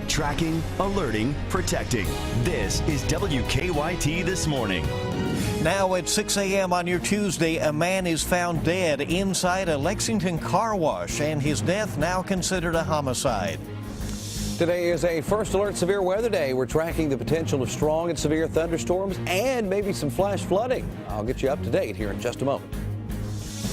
Tracking, alerting, protecting. This is WKYT This Morning. Now at 6 a.m. on your Tuesday, a man is found dead inside a Lexington car wash, and his death now considered a homicide. Today is a first alert severe weather day. We're tracking the potential of strong and severe thunderstorms and maybe some flash flooding. I'll get you up to date here in just a moment.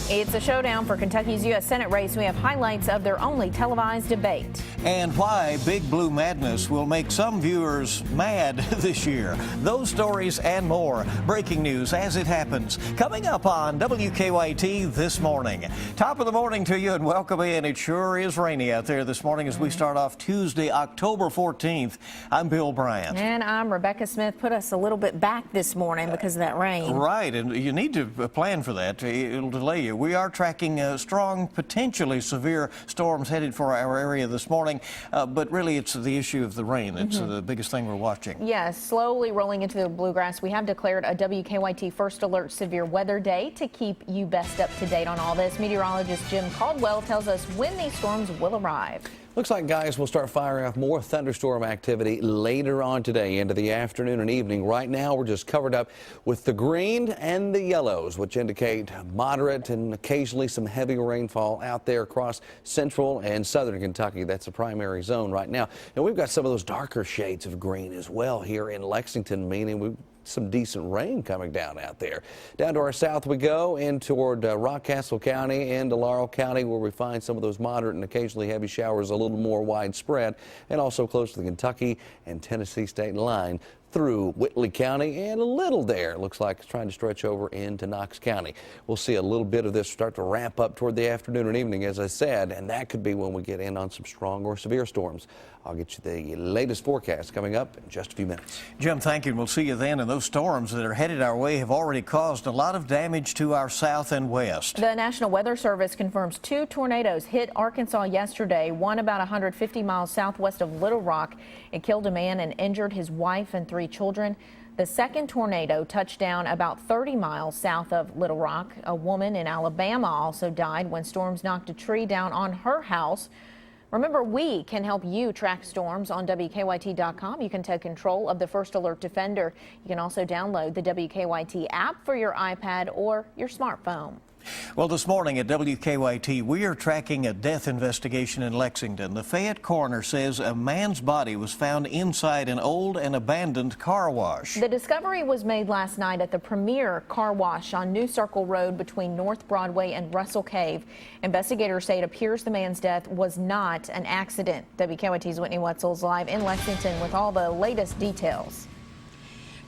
It's a showdown for Kentucky's U.S. Senate race. We have highlights of their only televised debate. And why Big Blue Madness will make some viewers mad this year. Those stories and more. Breaking news as it happens. Coming up on WKYT This Morning. Top of the morning to you and welcome in. It sure is rainy out there this morning as we start off Tuesday, October 14th. I'm Bill Bryant. And I'm Rebecca Smith. Put us a little bit back this morning because of that rain. Right, and you need to plan for that. It'll delay you. We are tracking strong, potentially severe storms headed for our area this morning, but really it's the issue of the rain. It's the biggest thing we're watching. Yes, slowly rolling into the bluegrass. We have declared a WKYT First Alert Severe Weather Day to keep you best up to date on all this. Meteorologist Jim Caldwell tells us when these storms will arrive. Looks like guys will start firing off more thunderstorm activity later on today into the afternoon and evening. Right now, we're just covered up with the green and the yellows, which indicate moderate and occasionally some heavy rainfall out there across central and southern Kentucky. That's the primary zone right now. And we've got some of those darker shades of green as well here in Lexington, meaning we've some decent rain coming down out there. Down to our south we go in toward Rockcastle County and Laurel County, where we find some of those moderate and occasionally heavy showers a little more widespread, and also close to the Kentucky and Tennessee state line through Whitley County, and a little there. Looks like it's trying to stretch over into Knox County. We'll see a little bit of this start to ramp up toward the afternoon and evening, as I said, and that could be when we get in on some strong or severe storms. I'll get you the latest forecast coming up in just a few minutes. Jim, thank you, and we'll see you then. And those storms that are headed our way have already caused a lot of damage to our south and west. The National Weather Service confirms 2 tornadoes hit Arkansas yesterday, one about 150 miles southwest of Little Rock. It killed a man and injured his wife and 3 children. The second tornado touched down about 30 miles south of Little Rock. A woman in Alabama also died when storms knocked a tree down on her house. Remember, we can help you track storms on WKYT.com. You can take control of the First Alert Defender. You can also download the WKYT app for your iPad or your smartphone. Well, this morning at WKYT, we are tracking a death investigation in Lexington. The Fayette coroner says a man's body was found inside an old and abandoned car wash. The discovery was made last night at the Premier Car Wash on New Circle Road between North Broadway and Russell Cave. Investigators say it appears the man's death was not an accident. WKYT's Whitney Wetzel's live in Lexington with all the latest details.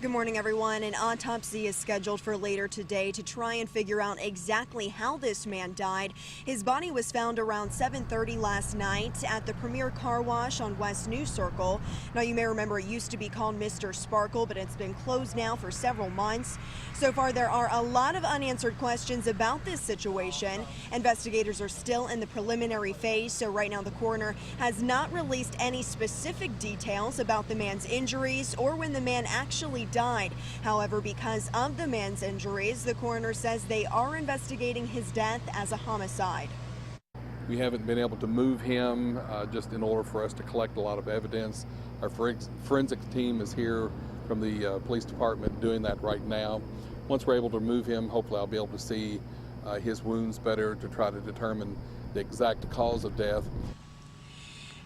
Good morning, everyone. An autopsy is scheduled for later today to try and figure out exactly how this man died. His body was found around 7:30 last night at the Premier Car Wash on West New Circle. Now, you may remember it used to be called Mr. Sparkle, but it's been closed now for several months. So far, there are a lot of unanswered questions about this situation. Investigators are still in the preliminary phase, so right now the coroner has not released any specific details about the man's injuries or when the man actually died. However, because of the man's injuries, the coroner says they are investigating his death as a homicide. We haven't been able to move him just in order for us to collect a lot of evidence. Our forensics team is here from the police department doing that right now. Once we're able to move him, hopefully I'll be able to see his wounds better to try to determine the exact cause of death.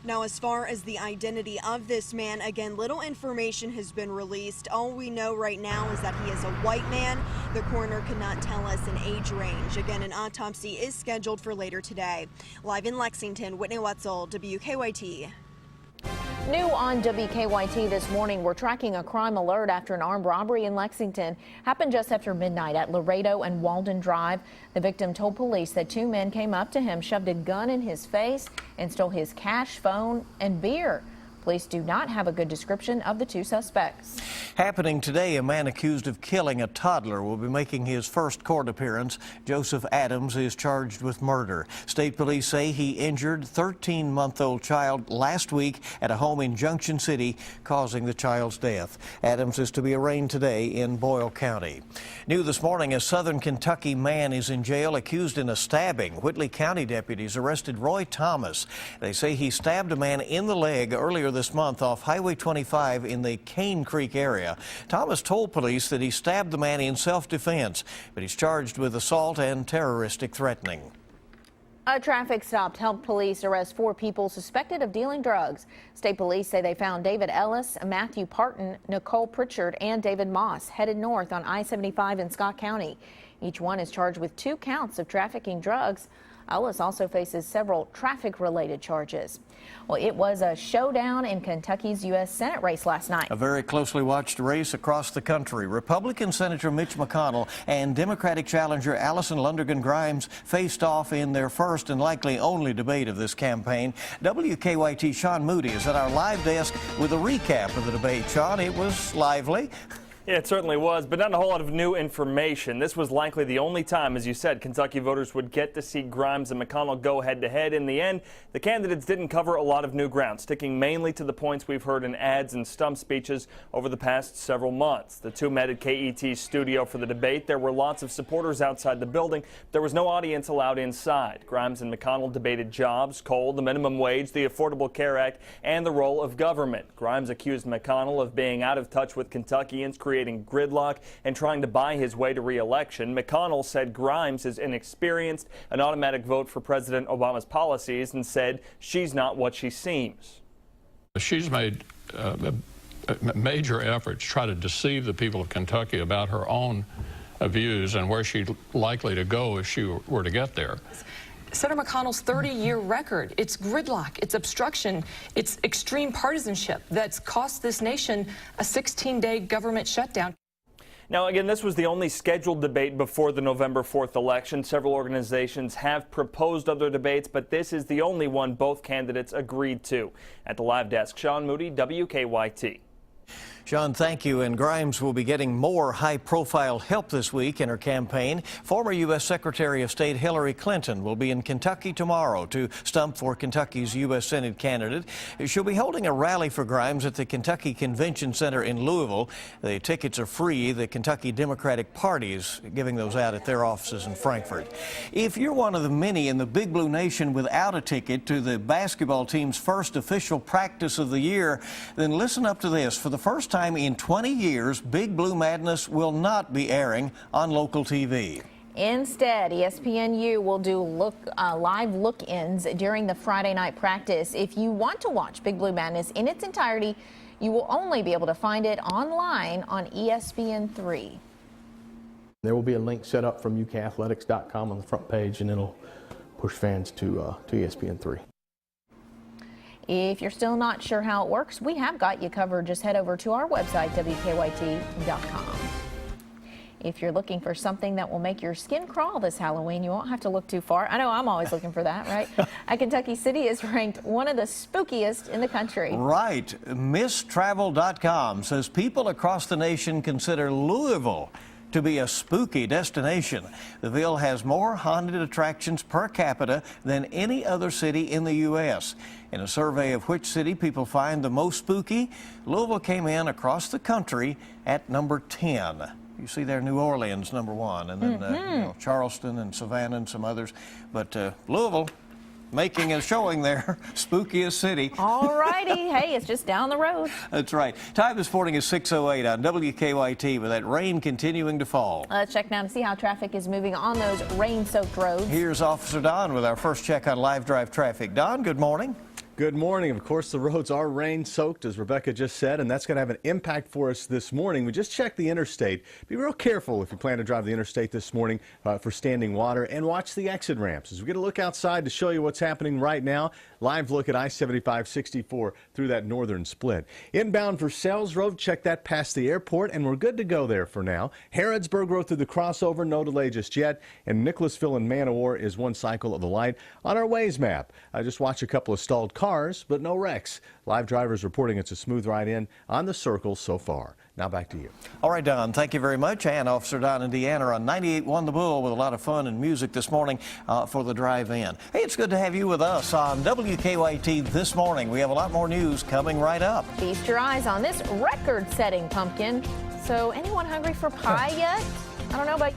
Now, as far as the identity of this man, again, little information has been released. All we know right now is that he is a white man. The coroner could not tell us an age range. Again, an autopsy is scheduled for later today. Live in Lexington, Whitney Wetzel, WKYT. New on WKYT this morning, we're tracking a crime alert after an armed robbery in Lexington happened just after midnight at Laredo and Walden Drive. The victim told police that 2 men came up to him, shoved a gun in his face, and stole his cash, phone, and beer. Police do not have a good description of the two suspects. Happening today, a man accused of killing a toddler will be making his first court appearance. Joseph Adams is charged with murder. State police say he injured 13-month-old child last week at a home in Junction City, causing the child's death. Adams is to be arraigned today in Boyle County. New this morning, a southern Kentucky man is in jail accused in a stabbing. Whitley County deputies arrested Roy Thomas. They say he stabbed a man in the leg earlier this month off Highway 25 in the Cane Creek area. Thomas told police that he stabbed the man in self-defense, but he's charged with assault and terroristic threatening. A traffic stop helped police arrest 4 people suspected of dealing drugs. State police say they found David Ellis, Matthew Parton, Nicole Pritchard, and David Moss headed north on I-75 in Scott County. Each one is charged with 2 counts of trafficking drugs. Ellis also faces several traffic-related charges. Well, it was a showdown in Kentucky's U.S. Senate race last night. A very closely watched race across the country. Republican Senator Mitch McConnell and Democratic challenger Allison Lundergan Grimes faced off in their first and likely only debate of this campaign. WKYT Sean Moody is at our live desk with a recap of the debate. Sean, it was lively. Yeah, it certainly was, but not a whole lot of new information. This was likely the only time, as you said, Kentucky voters would get to see Grimes and McConnell go head-to-head. In the end, the candidates didn't cover a lot of new ground, sticking mainly to the points we've heard in ads and stump speeches over the past several months. The two met at KET's studio for the debate. There were lots of supporters outside the building. There was no audience allowed inside. Grimes and McConnell debated jobs, coal, the minimum wage, the Affordable Care Act, and the role of government. Grimes accused McConnell of being out of touch with Kentuckians, creating gridlock, and trying to buy his way to re-election. McConnell said Grimes is inexperienced, an automatic vote for President Obama's policies, and said she's not what she seems. She's made major efforts to try to deceive the people of Kentucky about her own views and where she's likely to go if she were to get there. Senator McConnell's 30-year record, it's gridlock, it's obstruction, it's extreme partisanship that's cost this nation a 16-day government shutdown. Now, again, this was the only scheduled debate before the November 4th election. Several organizations have proposed other debates, but this is the only one both candidates agreed to. At the live desk, Sean Moody, WKYT. Sean, thank you. And Grimes will be getting more high-profile help this week in her campaign. Former U.S. Secretary of State Hillary Clinton will be in Kentucky tomorrow to stump for Kentucky's U.S. Senate candidate. She'll be holding a rally for Grimes at the Kentucky Convention Center in Louisville. The tickets are free. The Kentucky Democratic Party is giving those out at their offices in Frankfort. If you're one of the many in the Big Blue Nation without a ticket to the basketball team's first official practice of the year, then listen up to this. For the first time in 20 years, Big Blue Madness will not be airing on local TV. Instead, ESPNU will do live look-ins during the Friday night practice. If you want to watch Big Blue Madness in its entirety, you will only be able to find it online on ESPN3. There will be a link set up from ukathletics.com on the front page, and it'll push fans to ESPN3. If you're still not sure how it works, we have got you covered. Just head over to our website, WKYT.com. If you're looking for something that will make your skin crawl this Halloween, you won't have to look too far. I know I'm always looking for that, right? Kentucky City is ranked one of the spookiest in the country. Right. MissTravel.com says people across the nation consider Louisville to be a spooky destination. The Ville has more haunted attractions per capita than any other city in the U.S. In a survey of which city people find the most spooky, Louisville came in across the country at number 10. You see there New Orleans, number 1, and then Charleston and Savannah and some others. But Louisville making a showing there, spookiest city. All righty. Hey, it's just down the road. That's right. Time this morning is 6:08 on WKYT with that rain continuing to fall. Let's check now to see how traffic is moving on those rain-soaked roads. Here's Officer Don with our first check on live drive traffic. Don, good morning. Good morning. Of course, the roads are rain-soaked, as Rebecca just said, and that's going to have an impact for us this morning. We just checked the interstate. Be real careful if you plan to drive the interstate this morning for standing water, and watch the exit ramps. As we get a look outside to show you what's happening right now, live look at I-75-64 through that northern split. Inbound for Sells Road, check that past the airport, and we're good to go there for now. Harrodsburg Road through the crossover, no delay just yet, and Nicholasville and Man-O-War is one cycle of the light on our Waze map. Just watch a couple of stalled cars cars, but no wrecks. Live drivers reporting it's a smooth ride in on the circle so far. Now back to you. All right, Don, thank you very much. And Officer Don Indiana on 98.1 The Bull with a lot of fun and music this morning for the drive-in. Hey, it's good to have you with us on WKYT this morning. We have a lot more news coming right up. Feast your eyes on this record-setting pumpkin. So anyone hungry for pie yet? I don't know, but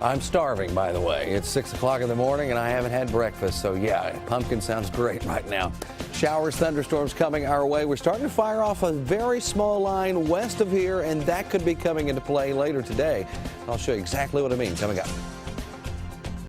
I'm starving, by the way. It's 6 o'clock in the morning and I haven't had breakfast, so yeah, pumpkin sounds great right now. Showers, thunderstorms coming our way. We're starting to fire off a very small line west of here, and that could be coming into play later today. I'll show you exactly what I mean coming up.